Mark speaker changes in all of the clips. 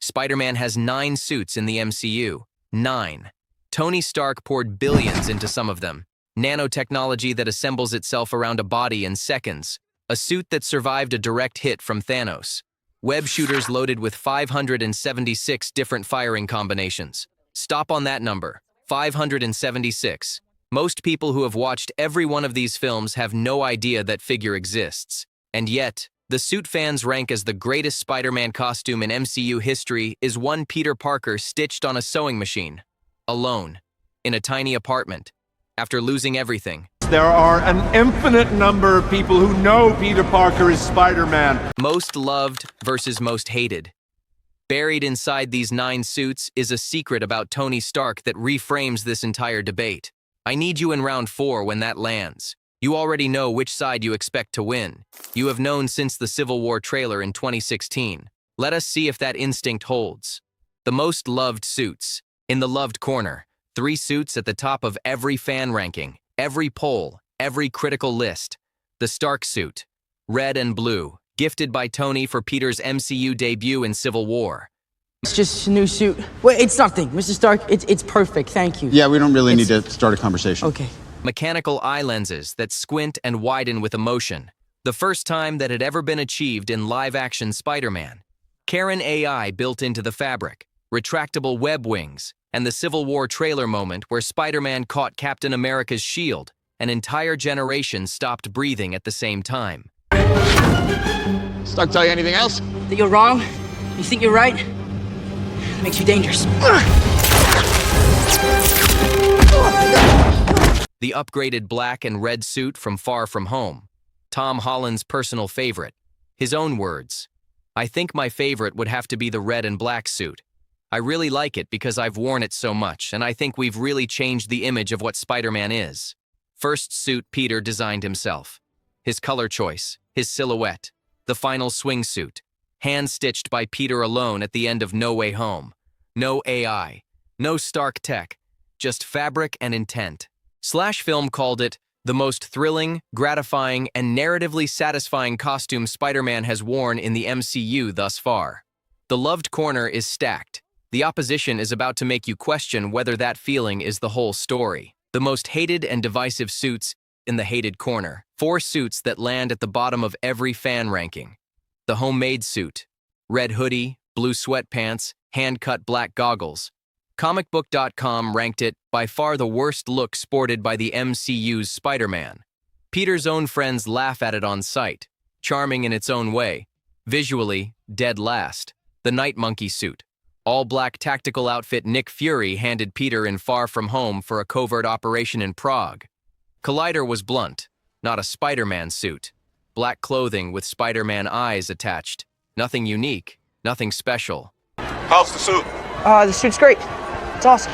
Speaker 1: Spider-Man has 9 suits in the MCU. 9. Tony Stark poured billions into some of them. Nanotechnology that assembles itself around a body in seconds. A suit that survived a direct hit from Thanos. Web shooters loaded with 576 different firing combinations. Stop on that number. 576. Most people who have watched every one of these films have no idea that figure exists. And yet, the suit fans rank as the greatest Spider-Man costume in MCU history is one Peter Parker stitched on a sewing machine. Alone. In a tiny apartment. After losing everything.
Speaker 2: There are an infinite number of people who know Peter Parker is Spider-Man.
Speaker 1: Most loved versus most hated. Buried inside these 9 suits is a secret about Tony Stark that reframes this entire debate. I need you in round 4 when that lands. You already know which side you expect to win. You have known since the Civil War trailer in 2016. Let us see if that instinct holds. The most loved suits. In the loved corner, 3 suits at the top of every fan ranking, every poll, every critical list. The Stark suit, red and blue, gifted by Tony for Peter's MCU debut in Civil War.
Speaker 3: It's just a new suit. Wait, it's nothing, Mr. Stark. It's perfect, thank you.
Speaker 4: Yeah, we don't really need to start a conversation.
Speaker 3: Okay.
Speaker 1: Mechanical eye lenses that squint and widen with emotion. The first time that had ever been achieved in live-action Spider-Man. Karen AI built into the fabric, retractable web wings, and the Civil War trailer moment where Spider-Man caught Captain America's shield. An entire generation stopped breathing at the same time.
Speaker 4: Stark tell you anything else?
Speaker 3: That you're wrong? You think you're right? It makes you dangerous.
Speaker 1: The upgraded black and red suit from Far From Home. Tom Holland's personal favorite. His own words. I think my favorite would have to be the red and black suit. I really like it because I've worn it so much, and I think we've really changed the image of what Spider-Man is. First suit Peter designed himself. His color choice, his silhouette, the final swing suit, hand-stitched by Peter alone at the end of No Way Home. No AI, no Stark tech, just fabric and intent. Slash Film called it the most thrilling, gratifying, and narratively satisfying costume Spider-Man has worn in the MCU thus far. The loved corner is stacked. The opposition is about to make you question whether that feeling is the whole story. The most hated and divisive suits in the hated corner. 4 suits that land at the bottom of every fan ranking. The homemade suit. Red hoodie, blue sweatpants, hand-cut black goggles. Comicbook.com ranked it by far the worst look sported by the MCU's Spider-Man. Peter's own friends laugh at it on sight. Charming in its own way. Visually, dead last. The Night Monkey suit. All-black tactical outfit Nick Fury handed Peter in Far From Home for a covert operation in Prague. Collider was blunt, not a Spider-Man suit. Black clothing with Spider-Man eyes attached. Nothing unique, nothing special.
Speaker 2: How's the suit?
Speaker 3: The suit's great. It's awesome.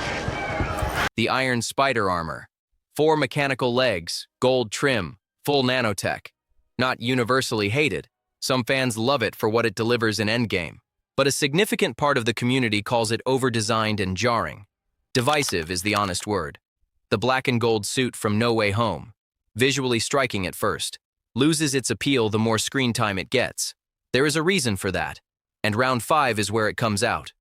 Speaker 1: The Iron Spider armor. 4 mechanical legs, gold trim, full nanotech. Not universally hated. Some fans love it for what it delivers in Endgame. But a significant part of the community calls it over-designed and jarring. Divisive is the honest word. The black and gold suit from No Way Home. Visually striking at first. Loses its appeal the more screen time it gets. There is a reason for that. And round 5 is where it comes out.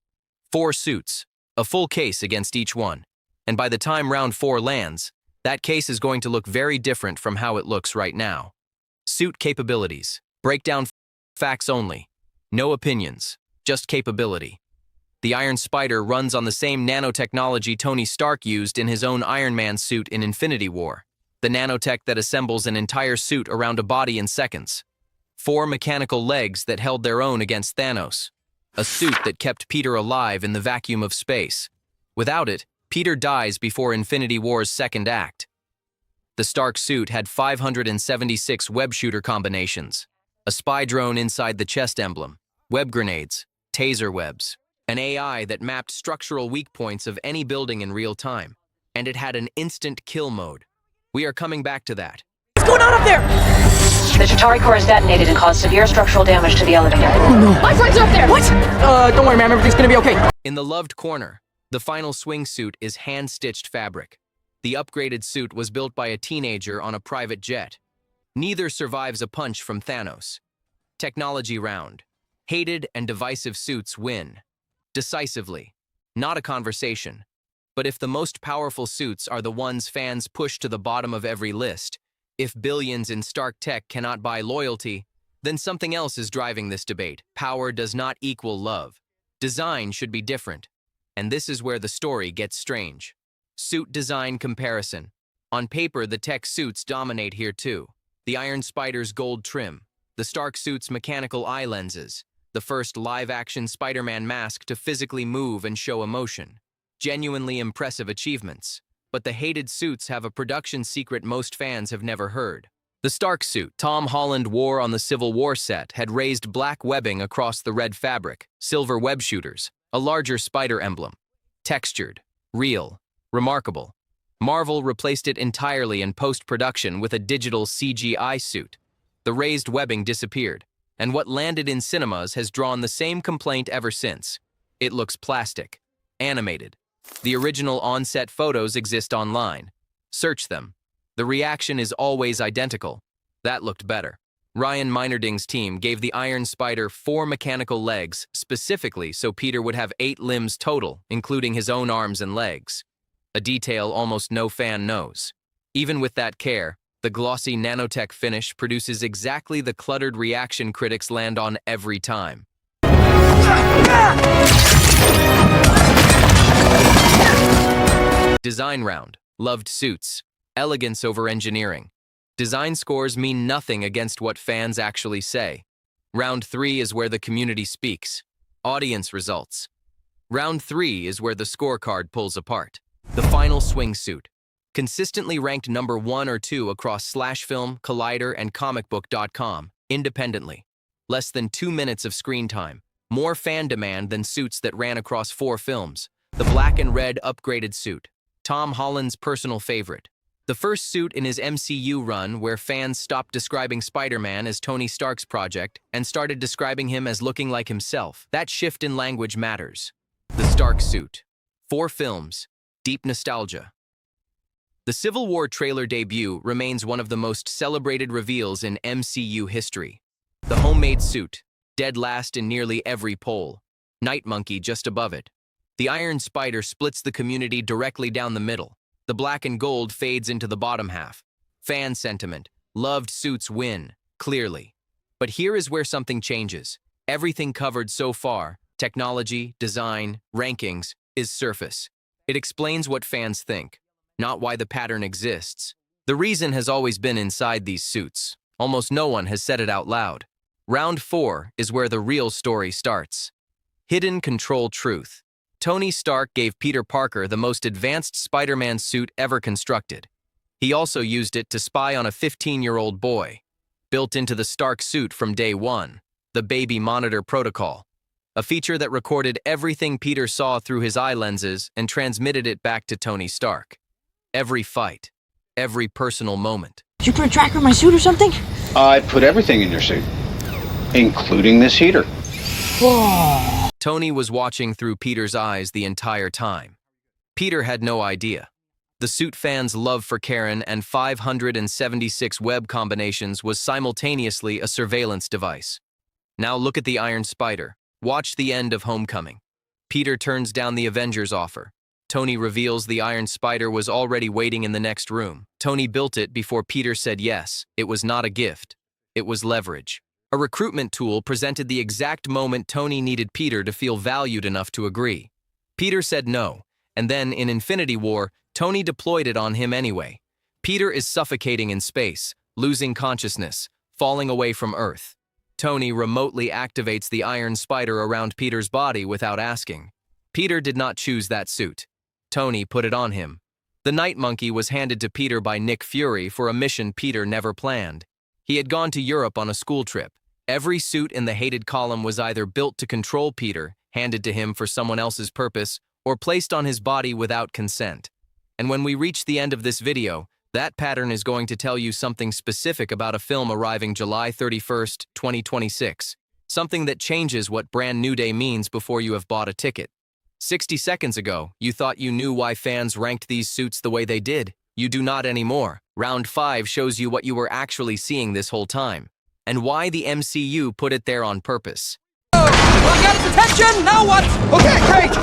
Speaker 1: 4 suits. A full case against each one. And by the time round 4 lands, that case is going to look very different from how it looks right now. Suit capabilities. Breakdown facts only. No opinions. Just capability. The Iron Spider runs on the same nanotechnology Tony Stark used in his own Iron Man suit in Infinity War. The nanotech that assembles an entire suit around a body in seconds. 4 mechanical legs that held their own against Thanos. A suit that kept Peter alive in the vacuum of space. Without it, Peter dies before Infinity War's second act. The Stark suit had 576 web shooter combinations. A spy drone inside the chest emblem. Web grenades. Taser webs. An AI that mapped structural weak points of any building in real time. And it had an instant kill mode. We are coming back to that.
Speaker 3: What's going on up there?
Speaker 5: The Chitauri core is detonated and caused severe structural damage to the elevator.
Speaker 3: Oh no. My friends are up there! What? Don't worry, man. Everything's gonna be okay.
Speaker 1: In the loved corner, the final swing suit is hand-stitched fabric. The upgraded suit was built by a teenager on a private jet. Neither survives a punch from Thanos. Technology round. Hated and divisive suits win. decisively. Not a conversation. But if the most powerful suits are the ones fans push to the bottom of every list, if billions in Stark tech cannot buy loyalty, then something else is driving this debate. Power does not equal love. Design should be different. And this is where the story gets strange. Suit design comparison. On paper, the tech suits dominate here too. The Iron Spider's gold trim, the Stark suit's mechanical eye lenses, the first live-action Spider-Man mask to physically move and show emotion. Genuinely impressive achievements. But the hated suits have a production secret most fans have never heard. The Stark suit Tom Holland wore on the Civil War set had raised black webbing across the red fabric, silver web shooters, a larger spider emblem. Textured, real, remarkable. Marvel replaced it entirely in post-production with a digital CGI suit. The raised webbing disappeared, and what landed in cinemas has drawn the same complaint ever since. It looks plastic, animated. The original on-set photos exist online. Search them. The reaction is always identical. That looked better. Ryan Meinerding's team gave the Iron Spider 4 mechanical legs specifically so Peter would have 8 limbs total, including his own arms and legs. A detail almost no fan knows. Even with that care, the glossy nanotech finish produces exactly the cluttered reaction critics land on every time. Design round. Loved suits. Elegance over engineering. Design scores mean nothing against what fans actually say. Round 3 is where the community speaks. Audience results. Round 3 is where the scorecard pulls apart. The final swing suit. Consistently ranked number 1 or 2 across Slashfilm, Collider, and comicbook.com, independently. Less than 2 minutes of screen time. More fan demand than suits that ran across 4 films. The black and red upgraded suit. Tom Holland's personal favorite. The first suit in his MCU run where fans stopped describing Spider-Man as Tony Stark's project and started describing him as looking like himself. That shift in language matters. The Stark suit. 4 films. Deep nostalgia. The Civil War trailer debut remains one of the most celebrated reveals in MCU history. The homemade suit, dead last in nearly every poll. Night Monkey just above it. The Iron Spider splits the community directly down the middle. The black and gold fades into the bottom half. Fan sentiment. Loved suits win, clearly. But here is where something changes. Everything covered so far, technology, design, rankings, is surface. It explains what fans think, not why the pattern exists. The reason has always been inside these suits. Almost no one has said it out loud. Round 4 is where the real story starts. Hidden control truth. Tony Stark gave Peter Parker the most advanced Spider-Man suit ever constructed. He also used it to spy on a 15-year-old boy. Built into the Stark suit from day one, the Baby Monitor Protocol. A feature that recorded everything Peter saw through his eye lenses and transmitted it back to Tony Stark. Every fight, every personal moment.
Speaker 3: Did you put a tracker in my suit or something?
Speaker 4: I put everything in your suit, including this heater.
Speaker 3: Whoa.
Speaker 1: Tony was watching through Peter's eyes the entire time. Peter had no idea. The suit fans' love for Karen and 576 web combinations was simultaneously a surveillance device. Now look at the Iron Spider. Watch the end of Homecoming. Peter turns down the Avengers offer. Tony reveals the Iron Spider was already waiting in the next room. Tony built it before Peter said yes. It was not a gift. It was leverage. A recruitment tool presented the exact moment Tony needed Peter to feel valued enough to agree. Peter said no, and then in Infinity War, Tony deployed it on him anyway. Peter is suffocating in space, losing consciousness, falling away from Earth. Tony remotely activates the Iron Spider around Peter's body without asking. Peter did not choose that suit. Tony put it on him. The Night Monkey was handed to Peter by Nick Fury for a mission Peter never planned. He had gone to Europe on a school trip. Every suit in the hated column was either built to control Peter, handed to him for someone else's purpose, or placed on his body without consent. And when we reach the end of this video, that pattern is going to tell you something specific about a film arriving July 31st, 2026. Something that changes what Brand New Day means before you have bought a ticket. 60 seconds ago, you thought you knew why fans ranked these suits the way they did. You do not anymore. Round 5 shows you what you were actually seeing this whole time, and why the MCU put it there on purpose.
Speaker 3: I got his attention! Now what?
Speaker 6: Okay, great!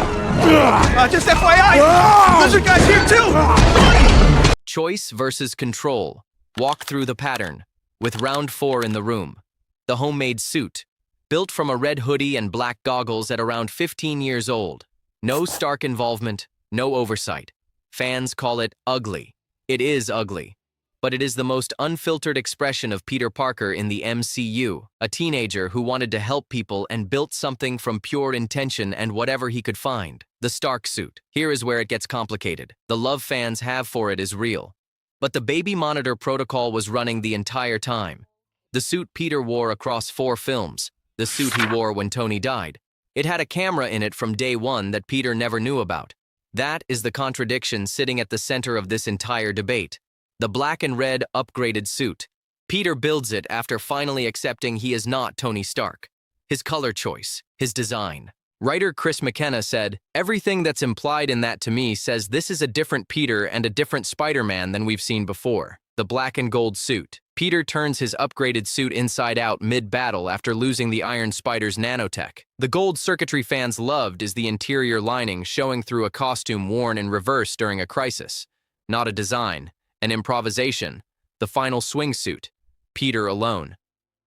Speaker 6: Just FYI, lizard guy's here too!
Speaker 1: Choice versus control. Walk through the pattern. With round 4 in the room. The homemade suit. Built from a red hoodie and black goggles at around 15 years old. No Stark involvement, no oversight. Fans call it ugly. It is ugly. But it is the most unfiltered expression of Peter Parker in the MCU, a teenager who wanted to help people and built something from pure intention and whatever he could find. The Stark suit. Here is where it gets complicated. The love fans have for it is real. But the baby monitor protocol was running the entire time. The suit Peter wore across 4 films, the suit he wore when Tony died. It had a camera in it from day 1 that Peter never knew about. That is the contradiction sitting at the center of this entire debate. The black and red upgraded suit. Peter builds it after finally accepting he is not Tony Stark. His color choice, his design. Writer Chris McKenna said, "Everything that's implied in that to me says this is a different Peter and a different Spider-Man than we've seen before." The black and gold suit. Peter turns his upgraded suit inside out mid-battle after losing the Iron Spider's nanotech. The gold circuitry fans loved is the interior lining showing through a costume worn in reverse during a crisis. Not a design, an improvisation. The final swing suit. Peter alone.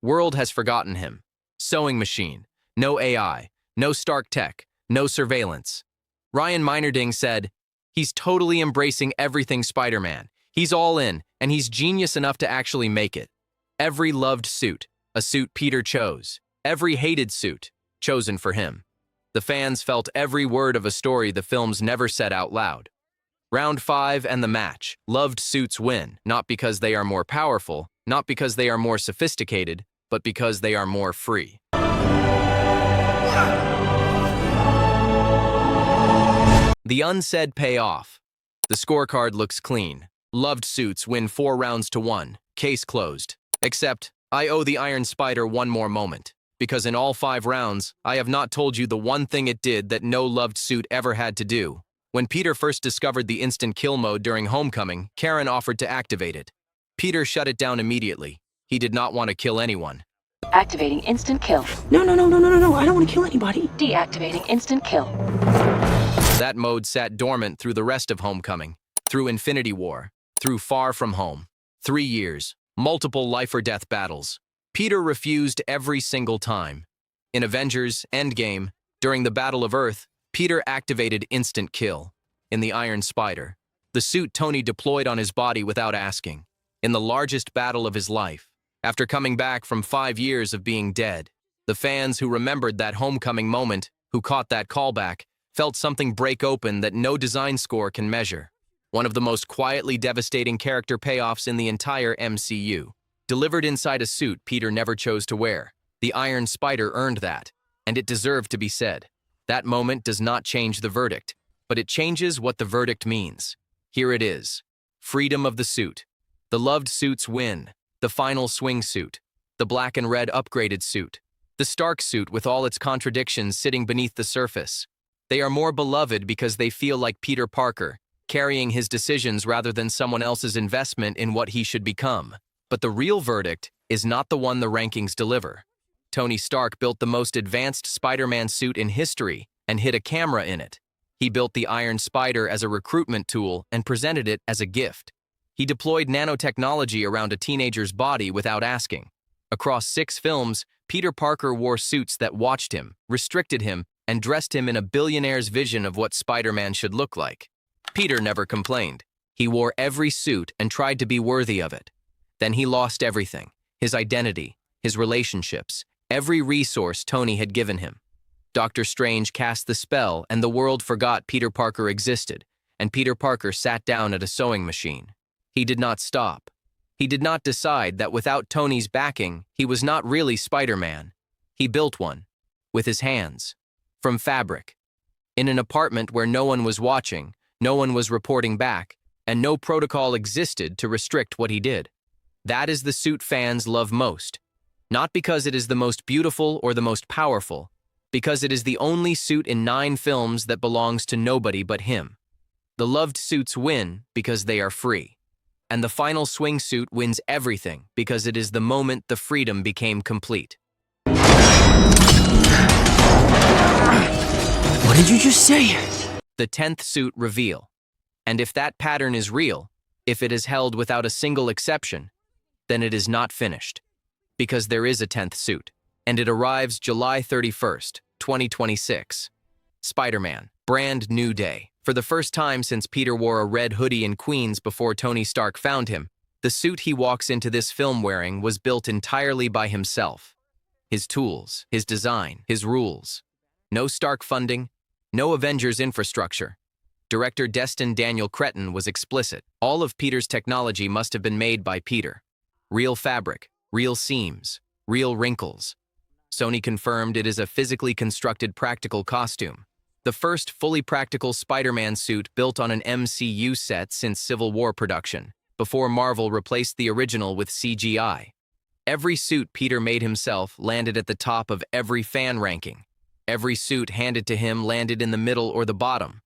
Speaker 1: World has forgotten him. Sewing machine. No AI. No Stark tech. No surveillance. Ryan Meinerding said, "He's totally embracing everything Spider-Man. He's all in, and he's genius enough to actually make it. Every loved suit, a suit Peter chose. Every hated suit, chosen for him." The fans felt every word of a story the films never said out loud. Round 5 and the match. Loved suits win, not because they are more powerful, not because they are more sophisticated, but because they are more free. The unsaid payoff. The scorecard looks clean. Loved suits win 4 rounds to 1. Case closed. Except, I owe the Iron Spider one more moment. Because in all 5 rounds, I have not told you the one thing it did that no loved suit ever had to do. When Peter first discovered the instant kill mode during Homecoming, Karen offered to activate it. Peter shut it down immediately. He did not want to kill anyone.
Speaker 5: Activating instant kill.
Speaker 3: No, I don't want to kill anybody.
Speaker 5: Deactivating instant kill.
Speaker 1: That mode sat dormant through the rest of Homecoming, through Infinity War, through Far From Home. 3 years, multiple life-or-death battles. Peter refused every single time. In Avengers Endgame, during the Battle of Earth, Peter activated instant kill. In the Iron Spider, the suit Tony deployed on his body without asking. In the largest battle of his life, after coming back from 5 years of being dead, the fans who remembered that Homecoming moment, who caught that callback, felt something break open that no design score can measure. One of the most quietly devastating character payoffs in the entire MCU. Delivered inside a suit Peter never chose to wear. The Iron Spider earned that, and it deserved to be said. That moment does not change the verdict, but it changes what the verdict means. Here it is. Freedom of the suit. The loved suits win. The final swing suit. The black and red upgraded suit. The Stark suit with all its contradictions sitting beneath the surface. They are more beloved because they feel like Peter Parker, carrying his decisions rather than someone else's investment in what he should become. But the real verdict is not the one the rankings deliver. Tony Stark built the most advanced Spider-Man suit in history and hid a camera in it. He built the Iron Spider as a recruitment tool and presented it as a gift. He deployed nanotechnology around a teenager's body without asking. Across 6 films, Peter Parker wore suits that watched him, restricted him, and dressed him in a billionaire's vision of what Spider-Man should look like. Peter never complained. He wore every suit and tried to be worthy of it. Then he lost everything, his identity, his relationships, every resource Tony had given him. Dr. Strange cast the spell and the world forgot Peter Parker existed, and Peter Parker sat down at a sewing machine. He did not stop. He did not decide that without Tony's backing, he was not really Spider-Man. He built one, with his hands. From fabric. In an apartment where no one was watching, no one was reporting back, and no protocol existed to restrict what he did. That is the suit fans love most. Not because it is the most beautiful or the most powerful, because it is the only suit in 9 films that belongs to nobody but him. The loved suits win because they are free. And the final swing suit wins everything because it is the moment the freedom became complete.
Speaker 3: What did you just say?
Speaker 1: The 10th suit reveal. And if that pattern is real, if it is held without a single exception, then it is not finished. Because there is a 10th suit, and it arrives July 31st, 2026. Spider-Man, brand new day. For the first time since Peter wore a red hoodie in Queens before Tony Stark found him, the suit he walks into this film wearing was built entirely by himself. His tools, his design, his rules. No Stark funding, no Avengers infrastructure. Director Destin Daniel Cretton was explicit. All of Peter's technology must have been made by Peter. Real fabric, real seams, real wrinkles. Sony confirmed it is a physically constructed practical costume. The first fully practical Spider-Man suit built on an MCU set since Civil War production, before Marvel replaced the original with CGI. Every suit Peter made himself landed at the top of every fan ranking. Every suit handed to him landed in the middle or the bottom.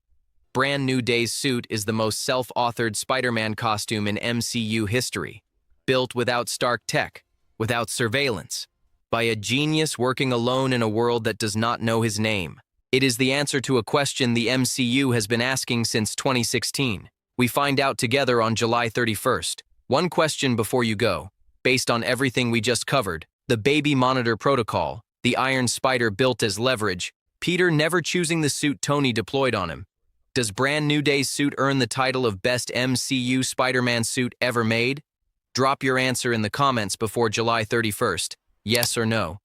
Speaker 1: Brand New Day's suit is the most self-authored Spider-Man costume in MCU history, built without Stark tech, without surveillance, by a genius working alone in a world that does not know his name. It is the answer to a question the MCU has been asking since 2016. We find out together on July 31st. One question before you go. Based on everything we just covered, the baby monitor protocol, the Iron Spider built as leverage, Peter never choosing the suit Tony deployed on him. Does Brand New Day's suit earn the title of Best MCU Spider-Man suit ever made? Drop your answer in the comments before July 31st, yes or no.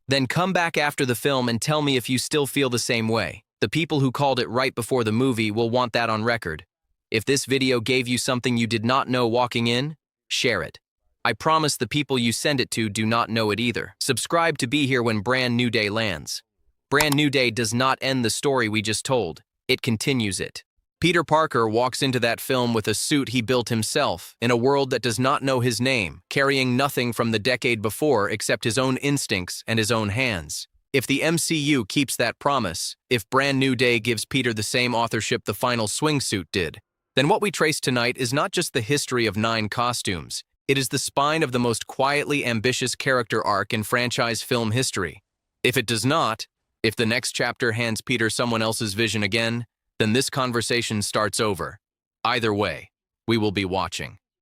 Speaker 1: Then come back after the film and tell me if you still feel the same way. The people who called it right before the movie will want that on record. If this video gave you something you did not know walking in, share it. I promise the people you send it to do not know it either. Subscribe to be here when Brand New Day lands. Brand New Day does not end the story we just told. It continues it. Peter Parker walks into that film with a suit he built himself, in a world that does not know his name, carrying nothing from the decade before except his own instincts and his own hands. If the MCU keeps that promise, if Brand New Day gives Peter the same authorship the final swingsuit did, then what we trace tonight is not just the history of 9 costumes, it is the spine of the most quietly ambitious character arc in franchise film history. If it does not, if the next chapter hands Peter someone else's vision again, then this conversation starts over. Either way, we will be watching.